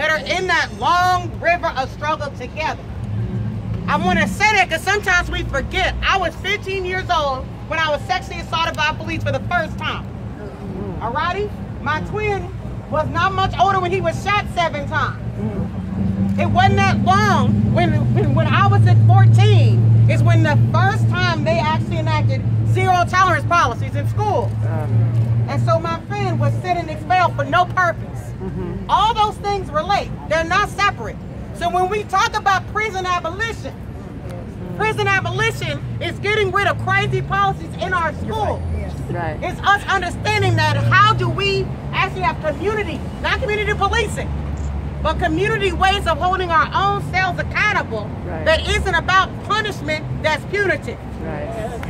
that are in that long river of struggle together. I want to say that because sometimes we forget. I was 15 years old when I was sexually assaulted by police for the first time. Alrighty? My twin was not much older when he was shot 7 times. It wasn't that long when I was at 14 is when the first time they actually enacted zero tolerance policies in school. And so my friend was sitting expelled for no purpose. All those things relate. They're not separate. So when we talk about prison abolition is getting rid of crazy policies in our schools. Right. It's us understanding that how do we actually have community, not community policing, but community ways of holding our own selves accountable that isn't about punishment that's punitive.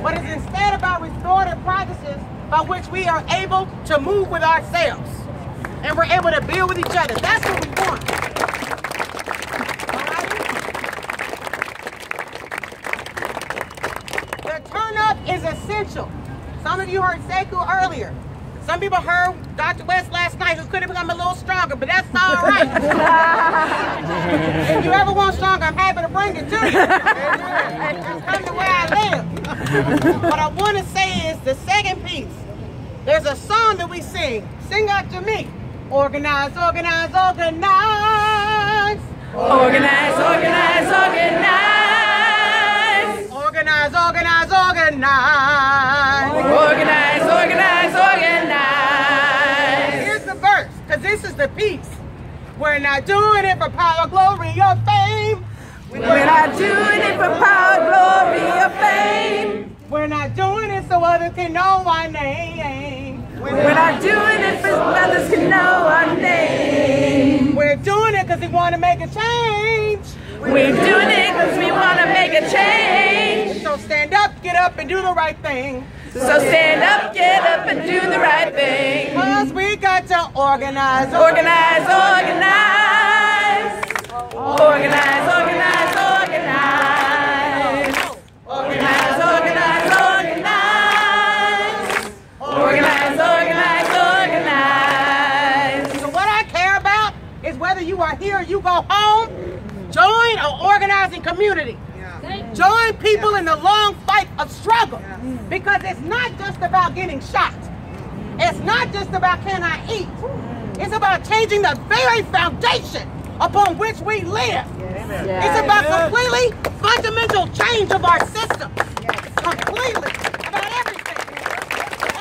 But it's instead about restorative practices by which we are able to move with ourselves. And we're able to build with each other. That's what we want. The turn up is essential. Some of you heard Sekou earlier. Some people heard Dr. West last night, who could have become a little stronger, but that's all right. If you ever want stronger, I'm happy to bring it to you. It's come to where I live. What I want to say is the second piece. There's a song that we sing. Sing after me. Organize, organize, organize. Organize, organize, organize. Organize, organize, organize. Organize, organize, organize. Here's the verse, because this is the piece. We're not doing it for power, glory, or fame. We're not doing it for power, glory, or fame. We're not doing it so others can know our name. We're not doing it so others can know our name. We're doing it because we want to make a change. We're doing it because we want to make a change. So stand up, get up, and do the right thing. So stand up, get up, and do the right thing. Because we got to organize, organize, organize. Organize, organize, organize. Organize, organize, organize. Organize, organize, organize. So what I care about is whether you are here or you go home, join an organizing community. Join people in the long fight of struggle. Because it's not just about getting shot. It's not just about can I eat. It's about changing the very foundation upon which we live. It's about completely fundamental change of our system. Completely. About everything.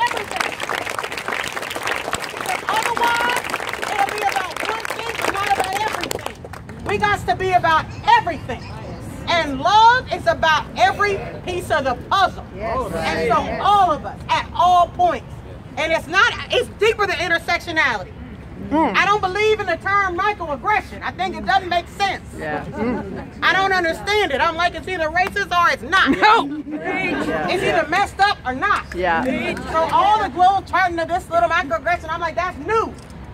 Everything. Because otherwise, it'll be about one thing, but not about everything. We got to be about everything. And love is about every piece of the puzzle. And so all of us, at all points. And it's deeper than intersectionality. I don't believe in the term microaggression. I think it doesn't make sense. I don't understand it. I'm like, it's either racist or it's not. It's either messed up or not. So all the globe turning to this little microaggression, I'm like, that's new.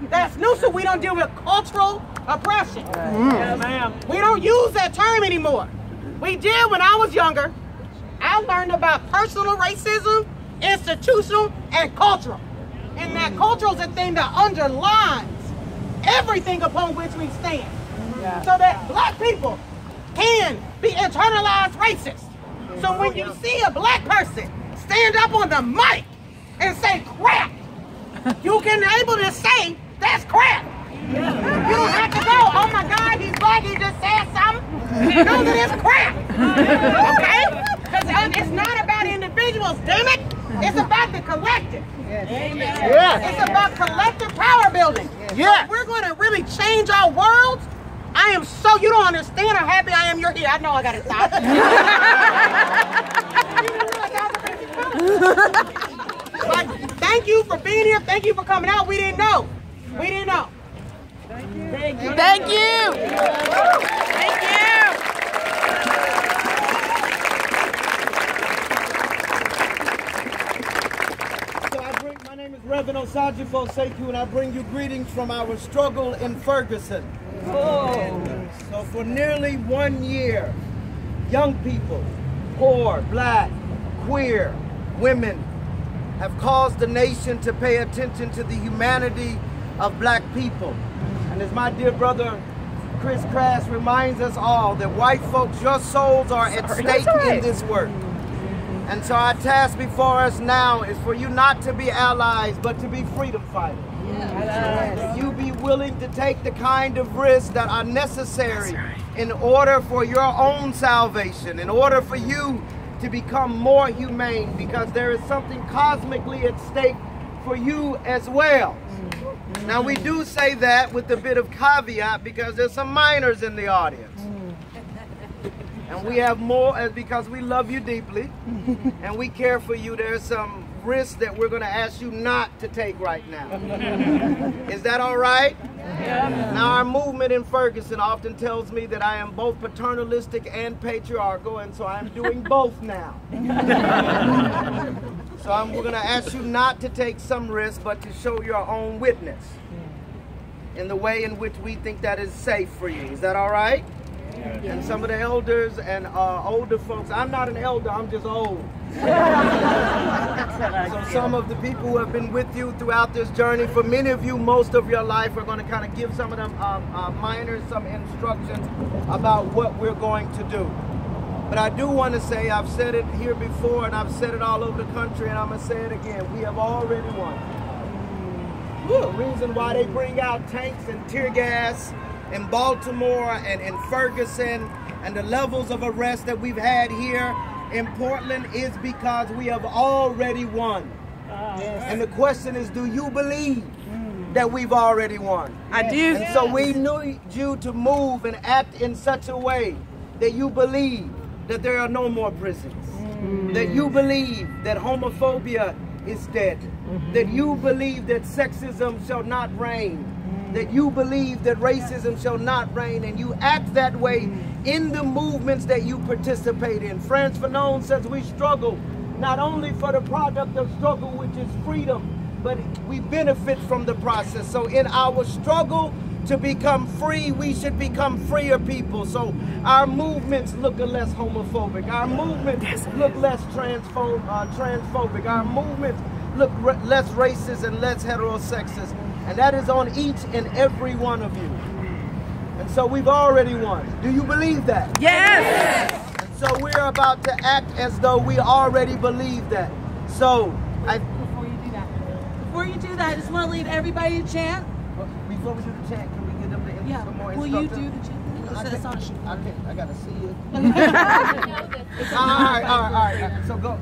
That's new, so we don't deal with cultural oppression. We don't use that term anymore. We did when I was younger. I learned about personal racism, institutional, and cultural. And that cultural is a thing that underlines everything upon which we stand. So that black people can be internalized racist. So when you see a black person stand up on the mic and say crap, you can be able to say that's crap. You don't have to go, oh my God, he's black, he just said something. You know that it's crap. Okay? Because it's not about individuals, damn it. It's about the collective. It's about collective power building. If we're going to really change our world, I am so, you don't understand how happy I am you're here. I know I got to stop. But thank you for being here. Thank you for coming out. We didn't know. We didn't know. Thank you. Thank you. Thank you. Thank you. My name is Reverend Osagyefo Sekou, and I bring you greetings from our struggle in Ferguson. So for nearly 1 year, young people, poor, black, queer, women, have caused the nation to pay attention to the humanity of black people. And as my dear brother Chris Crass reminds us all, that white folks, your souls are at stake in this work. And so our task before us now is for you not to be allies, but to be freedom fighters. That you be willing to take the kind of risks that are necessary in order for your own salvation, in order for you to become more humane, because there is something cosmically at stake for you as well. Now we do say that with a bit of caveat because there's some minors in the audience. And we have more, because we love you deeply and we care for you. There's some risks that we're going to ask you not to take right now. Is that all right? Yeah. Now our movement in Ferguson often tells me that I am both paternalistic and patriarchal, and so I'm doing both now. So we're going to ask you not to take some risks, but to show your own witness in the way in which we think that is safe for you. Is that all right? Yeah. And some of the elders and older folks, I'm not an elder, I'm just old. So some of the people who have been with you throughout this journey, for many of you, most of your life, are going to kind of give some of them minors some instructions about what we're going to do. But I do want to say, I've said it here before and I've said it all over the country, and I'm going to say it again, we have already won. The reason why they bring out tanks and tear gas in Baltimore and in Ferguson and the levels of arrest that we've had here in Portland is because we have already won. And the question is, do you believe that we've already won? I do. And so we need you to move and act in such a way that you believe that there are no more prisons, that you believe that homophobia is dead, that you believe that sexism shall not reign, that you believe that racism shall not reign, and you act that way in the movements that you participate in. Frantz Fanon says we struggle not only for the product of struggle, which is freedom, but we benefit from the process. So in our struggle to become free, we should become freer people. So our movements look less homophobic. Our movements look less transphobic. Our movements look less racist and less heterosexist. And that is on each and every one of you. And so we've already won. Do you believe that? Yes! And so we're about to act as though we already believe that. So Before you do that, I just want to lead everybody to chant. before we do the chant, can we get them to some more Will instructions? you do the chant? I gotta see it. all right. So go.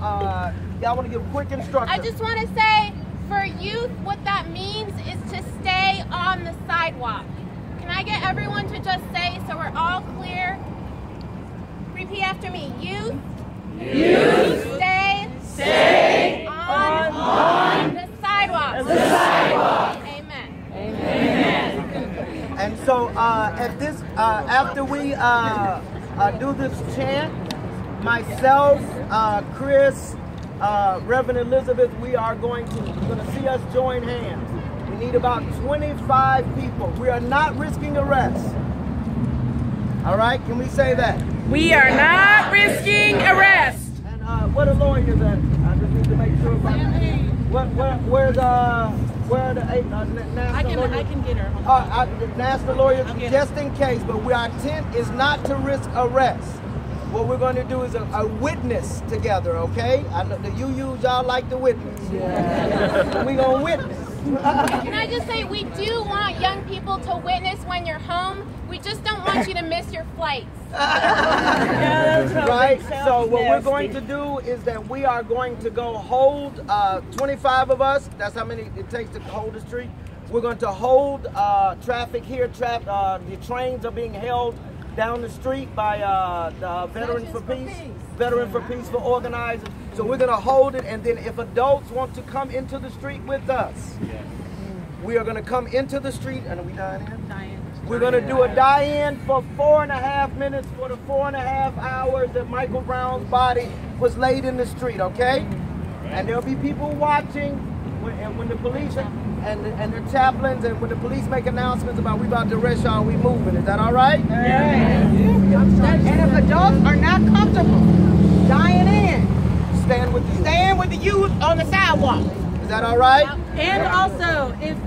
Y'all want to give quick instructions? I just want to say, for youth, what that means is to stay on the sidewalk. Can I get everyone to just say, so we're all clear? Repeat after me. Youth. Stay on the sidewalk. Amen. And so at this, after we do this chant, myself, Chris, Reverend Elizabeth, we are going to see us join hands. We need about 25 people. We are not risking arrest. All right, can we say that? We are not risking arrest. And what are lawyers at? I just need to make sure about where are the national lawyers? I can get her. National lawyers, just in case, but our intent is not to risk arrest. What we're going to do is a witness together, okay? I know that y'all like to witness. Yeah. We're going to witness. Can I just say, we do want young people to witness when you're home. We just don't want you to miss your flights. Right? So what we're going to do is that we are going to go hold 25 of us. That's how many it takes to hold the street. We're going to hold traffic here. The trains are being held down the street by the Veterans for Peace. Veteran for Peace for organizers. So we're going to hold it, and then if adults want to come into the street with us, we are going to come into the street, and are we dying in? We're going to do a die-in for 4.5 minutes for the 4.5 hours that Michael Brown's body was laid in the street, okay? And there'll be people watching when the police and the chaplains and when the police make announcements about we about to arrest y'all, we moving. Is that all right? Yeah. And if adults are not comfortable dying in, stand with the youth on the sidewalk. Is that all right? And also, if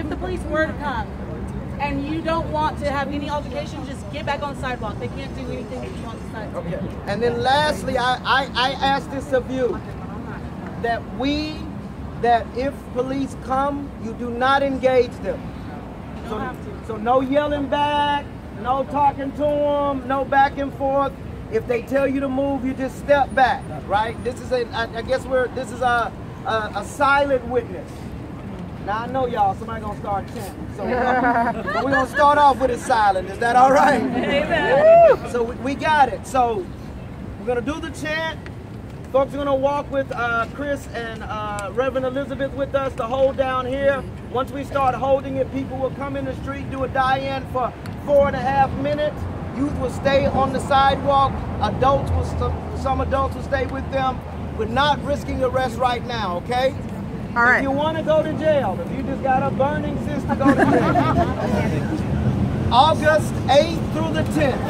the police were to come and you you don't want to have any altercation, just get back on the sidewalk. They can't do anything with you on the sidewalk. Okay. And then lastly, I ask this of you, that if police come, you do not engage them. So no yelling back, no talking to them, no back and forth. If they tell you to move, you just step back, right? This is this is a silent witness. Now I know y'all, somebody gonna start chanting. So but we're gonna start off with it silent. Is that all right? Amen. So we got it. So we're gonna do the chant. Folks are gonna walk with Chris and Reverend Elizabeth with us to hold down here. Once we start holding it, people will come in the street, do a die-in for 4.5 minutes. Youth will stay on the sidewalk. Adults some adults will stay with them. We're not risking arrest right now, okay? All right. If you want to go to jail, if you just got a burning sense to go to jail, August 8th through the 10th,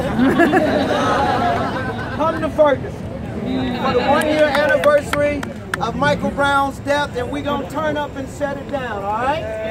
come to Ferguson for the 1-year anniversary of Michael Brown's death, and we're going to turn up and shut it down, all right?